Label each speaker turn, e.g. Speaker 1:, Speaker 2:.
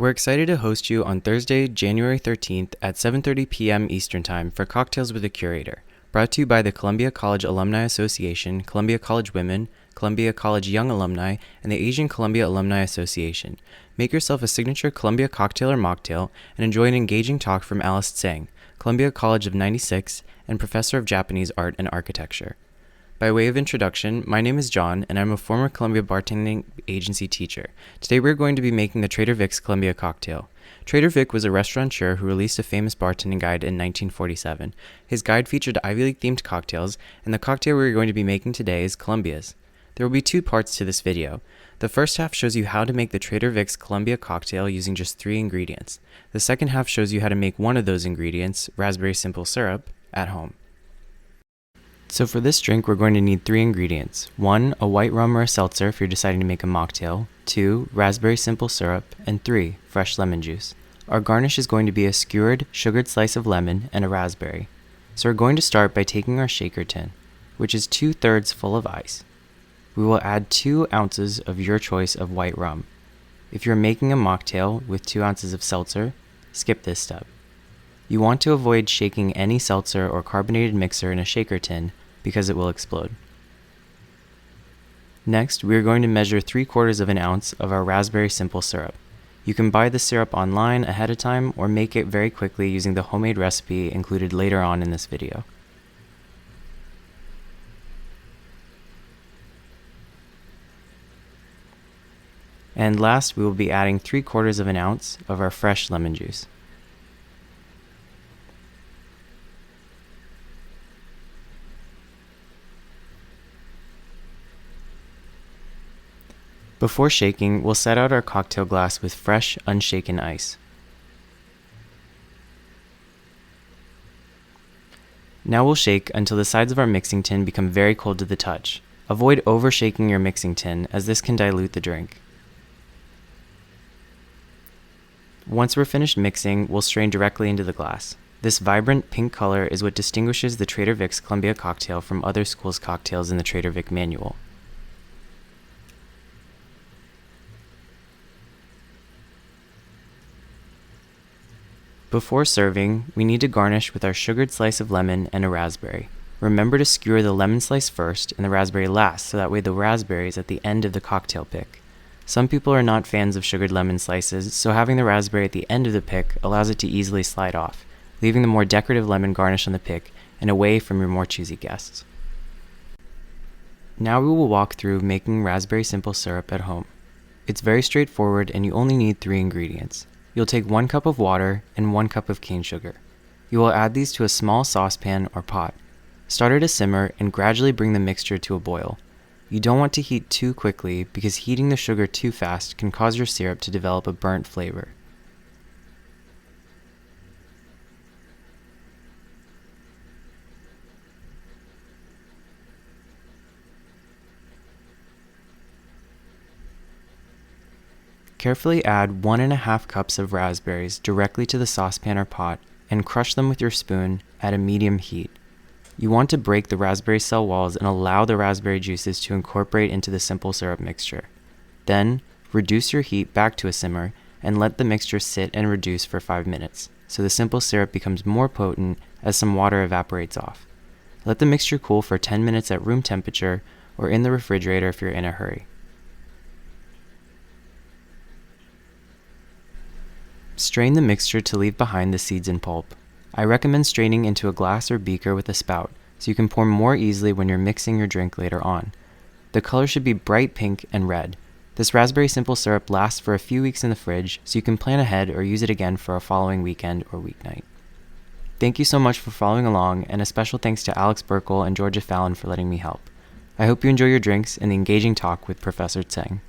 Speaker 1: We're excited to host you on Thursday, January 13th at 7:30 p.m. Eastern Time for Cocktails with the Curator, brought to you by the Columbia College Alumni Association, Columbia College Women, Columbia College Young Alumni, and the Asian Columbia Alumni Association. Make yourself a signature Columbia cocktail or mocktail and enjoy an engaging talk from Alice Tseng, Columbia College of 96 and Professor of Japanese Art and Architecture. By way of introduction, my name is John, and I'm a former Columbia Bartending Agency teacher. Today we're going to be making the Trader Vic's Columbia cocktail. Trader Vic was a restaurateur who released a famous bartending guide in 1947. His guide featured Ivy League-themed cocktails, and the cocktail we're going to be making today is Columbia's. There will be two parts to this video. The first half shows you how to make the Trader Vic's Columbia cocktail using just 3 ingredients. The second half shows you how to make one of those ingredients, raspberry simple syrup, at home. So for this drink, we're going to need 3 ingredients. 1, a white rum or a seltzer if you're deciding to make a mocktail. 2, raspberry simple syrup. And 3, fresh lemon juice. Our garnish is going to be a skewered, sugared slice of lemon and a raspberry. So we're going to start by taking our shaker tin, which is 2/3 full of ice. We will add 2 ounces of your choice of white rum. If you're making a mocktail with 2 ounces of seltzer, skip this step. You want to avoid shaking any seltzer or carbonated mixer in a shaker tin because it will explode. Next, we are going to measure 3/4 of an ounce of our raspberry simple syrup. You can buy the syrup online ahead of time or make it very quickly using the homemade recipe included later on in this video. And last, we will be adding 3/4 of an ounce of our fresh lemon juice. Before shaking, we'll set out our cocktail glass with fresh, unshaken ice. Now we'll shake until the sides of our mixing tin become very cold to the touch. Avoid over-shaking your mixing tin, as this can dilute the drink. Once we're finished mixing, we'll strain directly into the glass. This vibrant pink color is what distinguishes the Trader Vic's Columbia cocktail from other schools' cocktails in the Trader Vic manual. Before serving, we need to garnish with our sugared slice of lemon and a raspberry. Remember to skewer the lemon slice first and the raspberry last, so that way the raspberry is at the end of the cocktail pick. Some people are not fans of sugared lemon slices, so having the raspberry at the end of the pick allows it to easily slide off, leaving the more decorative lemon garnish on the pick and away from your more choosy guests. Now we will walk through making raspberry simple syrup at home. It's very straightforward and you only need 3 ingredients. You'll take 1 cup of water and 1 cup of cane sugar. You will add these to a small saucepan or pot. Start at a simmer and gradually bring the mixture to a boil. You don't want to heat too quickly because heating the sugar too fast can cause your syrup to develop a burnt flavor. Carefully add 1½ cups of raspberries directly to the saucepan or pot and crush them with your spoon at a medium heat. You want to break the raspberry cell walls and allow the raspberry juices to incorporate into the simple syrup mixture. Then, reduce your heat back to a simmer and let the mixture sit and reduce for 5 minutes, so the simple syrup becomes more potent as some water evaporates off. Let the mixture cool for 10 minutes at room temperature or in the refrigerator if you're in a hurry. Strain the mixture to leave behind the seeds and pulp. I recommend straining into a glass or beaker with a spout, so you can pour more easily when you're mixing your drink later on. The color should be bright pink and red. This raspberry simple syrup lasts for a few weeks in the fridge, so you can plan ahead or use it again for a following weekend or weeknight. Thank you so much for following along, and a special thanks to Alex Burkle and Georgia Fallon for letting me help. I hope you enjoy your drinks and the engaging talk with Professor Tseng.